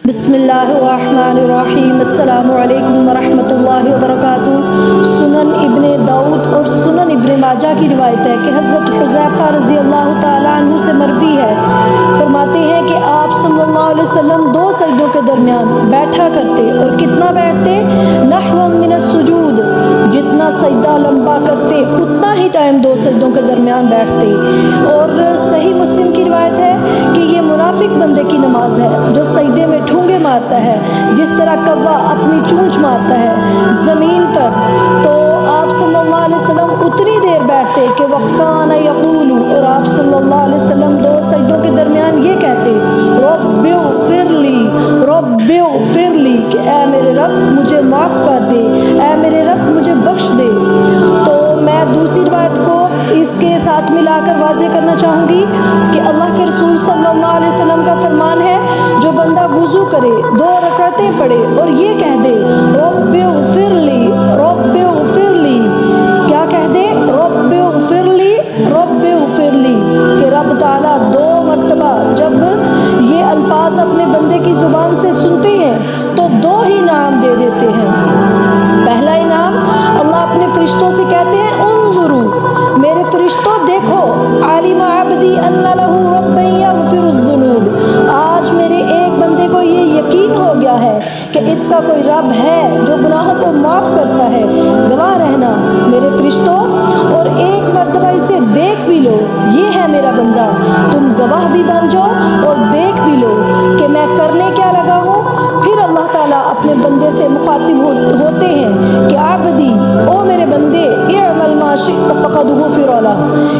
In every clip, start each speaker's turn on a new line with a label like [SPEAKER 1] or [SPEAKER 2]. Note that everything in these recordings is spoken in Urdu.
[SPEAKER 1] بسم اللہ الرحمن الرحیم۔ السلام علیکم ورحمۃ اللہ وبرکاتہ۔ سنن ابن داؤد اور سنن ابن ماجہ کی روایت ہے کہ حضرت حذیفہ رضی اللہ تعالیٰ عنہ سے مروی ہے، فرماتے ہیں کہ آپ صلی اللہ علیہ وسلم دو سجدوں کے درمیان بیٹھا کرتے، اور کتنا بیٹھتے؟ نحو من السجود، جتنا سجدہ لمبا کرتے اتنا ہی ٹائم دو سجدوں کے درمیان بیٹھتے۔ اور صحیح مسلم کی روایت ہے کہ یہ منافق بندے کی نماز ہے جو سجدے میں ٹھونگے مارتا ہے، جس طرح کوا اپنی چونچ مارتا ہے زمین پر۔ تو آپ صلی اللہ علیہ وسلم اتنی دیر بیٹھتے کہ وَقَانَ یقول، اور آپ صلی اللہ علیہ وسلم دو سجدوں کے درمیان یہ کہتے، رب اغفر لی، رب اغفر لی، کہ اے میرے رب مجھے معاف کر دے، اے میرے رب مجھے بخش دے۔ تو میں دوسری روایت کو اس کے ساتھ ملا کر واضح کرنا چاہوں گی کہ اللہ کے رسول صلی اللہ علیہ وسلم کا فرمان ہے، جو بندہ وضو کرے، دو رکعتیں پڑھے اور یہ کہہ دے رب اغفر لی، رب اغفر لی، کیا کہہ دے؟ رب اغفر لی، رب اغفر لی، کہ رب تعالیٰ دو مرتبہ جب یہ الفاظ اپنے بندے کی زبان سے سنتے ہیں تو دو ہی انعام دے دیتے ہیں۔ پہلا انعام، اللہ اپنے فرشتوں سے کہتے ہیں انظروا، میرے فرشتوں دیکھو، علم عبدی ان لہ ربا یغفر الذنوب، آج میرے ایک بندے کو یہ یقین ہو گیا ہے کہ اس کا کوئی رب ہے جو گناہوں کو معاف کرتا ہے۔ گواہ رہنا میرے فرشتوں، اور ایک مرتبہ اسے دیکھ بھی لو، یہ ہے میرا بندہ، تم گواہ بھی بن جاؤ اور دیکھ بھی لو کہ میں کرنے کیا لگا ہوں۔ پھر اللہ تعالیٰ اپنے بندے سے مخاطب ہوتے ہیں کہ عبدی، او میرے بندے، اعمل ما شئت فقد غفر لہ،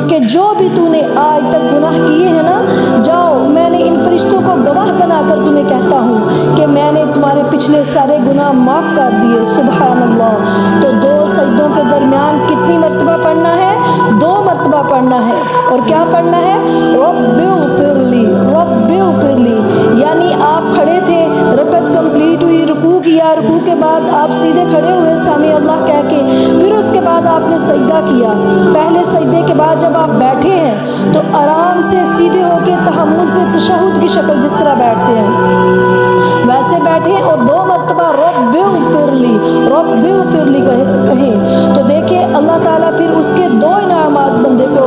[SPEAKER 1] کہ جو بھی تو نے آج تک گناہ کیے ہیں نا، جاؤ، میں نے ان فرشتوں کو گواہ بنا کر تمہیں کہتا ہوں کہ میں نے تمہارے پچھلے سارے گناہ معاف کر دیے۔ سبحان اللہ۔ تو دو سجدوں کے درمیان کتنی مرتبہ پڑھنا ہے؟ دو مرتبہ پڑھنا ہے۔ اور کیا پڑھنا ہے؟ رب اغفر لی، رب اغفر لی، یعنی آپ کھڑے تھے، رکعت کمپلیٹ ہوئی، رکوع کیا، رکوع کے بعد آپ سیدھے کھڑے ہوئے سامع اللہ کہہ کے، پھر اس کے بعد آپ نے سجدہ کیا۔ پہلے سجدے کے بعد جب آپ بیٹھے ہیں تو آرام سے سیدھے ہو کے تحمل سے تشہد کی شکل جس طرح بیٹھتے ہیں ویسے بیٹھے، اور دو مرتبہ رب اغفر لی، رب اغفر لی کہیں تو دیکھیں اللہ تعالیٰ پھر اس کے دو انعامات بندے کو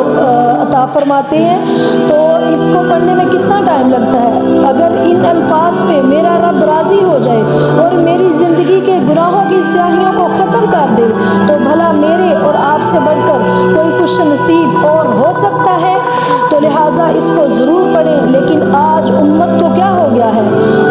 [SPEAKER 1] عطا فرماتے ہیں۔ تو اس کو پڑھنے میں کتنا ٹائم لگتا ہے؟ اگر ان الفاظ پہ میرا رب راضی ہو جائے اور میری زندگی کے گناہوں کی سیاہیوں کو ختم کر دے تو بھلا میرے اور آپ سے بڑھ کر کوئی خوش نصیب اور ہو سکتا ہے؟ تو لہٰذا اس کو ضرور پڑھیں۔ لیکن آج امت کو کیا ہو گیا ہے؟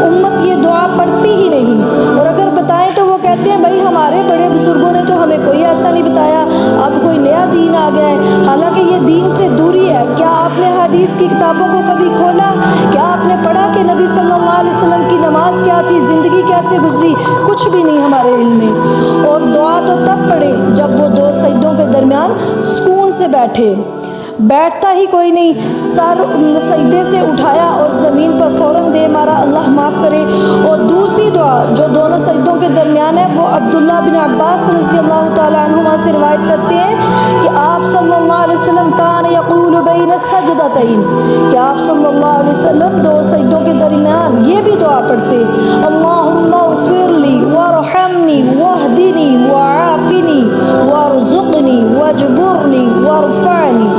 [SPEAKER 1] امت یہ دعا پڑھتی ہی نہیں، اور اگر بتائیں تو وہ کہتے ہیں بھائی ہمارے بڑے بزرگوں نے تو ہمیں کوئی ایسا نہیں بتایا، اب کوئی نیا دین آ گیا ہے، حالانکہ یہ دین سے دوری ہے۔ کیا آپ نے حدیث کی کتابوں کو کبھی کھولا؟ کیا آپ نے پڑھا کہ نبی صلی اللہ علیہ وسلم کی نماز کیا تھی، زندگی کیسے گزری؟ کچھ بھی نہیں ہمارے علم میں۔ اور دعا تو تب پڑھیں جب وہ دو سجدوں کے درمیان سکون سے بیٹھے، بیٹھتا ہی کوئی نہیں، سر سجدے سے اٹھایا اور زمین پر فوراً دے مارا، اللہ معاف کرے۔ اور دوسری دعا جو دونوں سجدوں کے درمیان ہے، وہ عبداللہ بن عباس رضی اللہ تعالیٰ عنہما سے روایت کرتے ہیں کہ آپ صلی اللہ علیہ وسلم کان یقول بین السجدتین، کہ آپ صلی اللہ علیہ وسلم دو سجدوں کے درمیان یہ بھی دعا پڑھتے، اللہم اغفر لی وارحمنی واہدنی وعافنی وارزقنی واجبرنی وارفعنی۔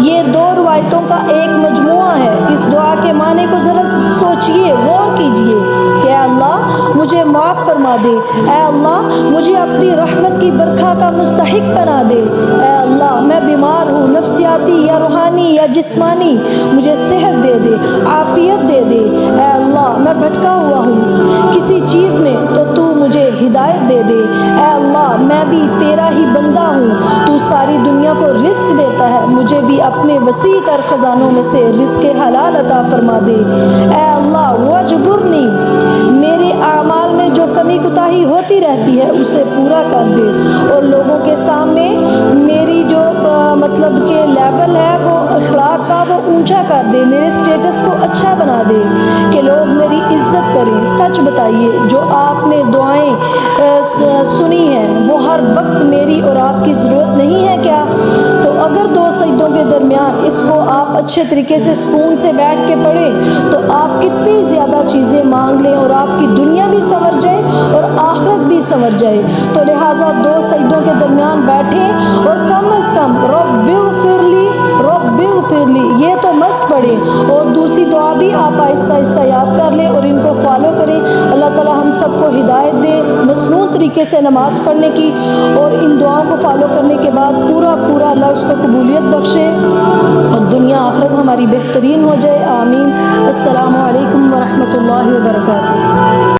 [SPEAKER 1] یہ دو روایتوں کا ایک مجموعہ ہے۔ اس دعا کے معنی کو ذرا سوچئے، غور کیجئے کہ اے اللہ مجھے معاف فرما دے، اے اللہ مجھے اپنی رحمت کی برکھا کا مستحق بنا دے، اے اللہ میں بیمار ہوں، نفسیاتی یا روحانی یا جسمانی، مجھے صحت دے دے، عافیت دے دے، اے اللہ میں بھٹکا ہوا ہوں کسی چیز میں تو تو مجھے ہدایت دے دے، اے اللہ میں بھی تیرا ہی بندہ ہوں، تو ساری دنیا کو رزق دیتا ہے، مجھے بھی اپنے وسیع تر خزانوں میں سے رزق حلال عطا فرما دے، اے اللہ واجبرنی، میرے اعمال میں جو کمی کوتاہی ہوتی رہتی ہے اسے پورا کر دے، اور لوگوں کے سامنے میری جو مطلب کہ لیول ہے وہ اخلاق کا وہ اونچا کر دے، میرے سٹیٹس کو اچھا بنا دے کہ لوگ میری عزت کریں۔ سچ بتائیے، جو آپ نے دعائیں سنی ہیں وہ ہر وقت میری اور آپ کی ضرورت نہیں ہے کیا؟ تو اگر دو سجدوں کے درمیان اس کو آپ اچھے طریقے سے سکون سے بیٹھ کے پڑھیں تو آپ کتنی زیادہ چیزیں مانگ لیں اور آپ کی دنیا بھی سنور جائے اور آخرت بھی سنور جائے۔ تو لہٰذا 2 سجدوں کے درمیان بیٹھیں اور کم از کم رب اغفر لی یہ تو مست پڑھیں، اور دوسری دعا بھی آپ آہستہ آہستہ یاد کر لیں اور ان کو فالو کریں۔ اللہ تعالی ہم سب کو ہدایت دے مسنون طریقے سے نماز پڑھنے کی، اور ان دعاؤں کو فالو کرنے کے بعد پورا اللہ اس کو قبولیت بخشے اور دنیا آخرت ہماری بہترین ہو جائے، آمین۔ السلام علیکم ورحمۃ اللہ وبرکاتہ۔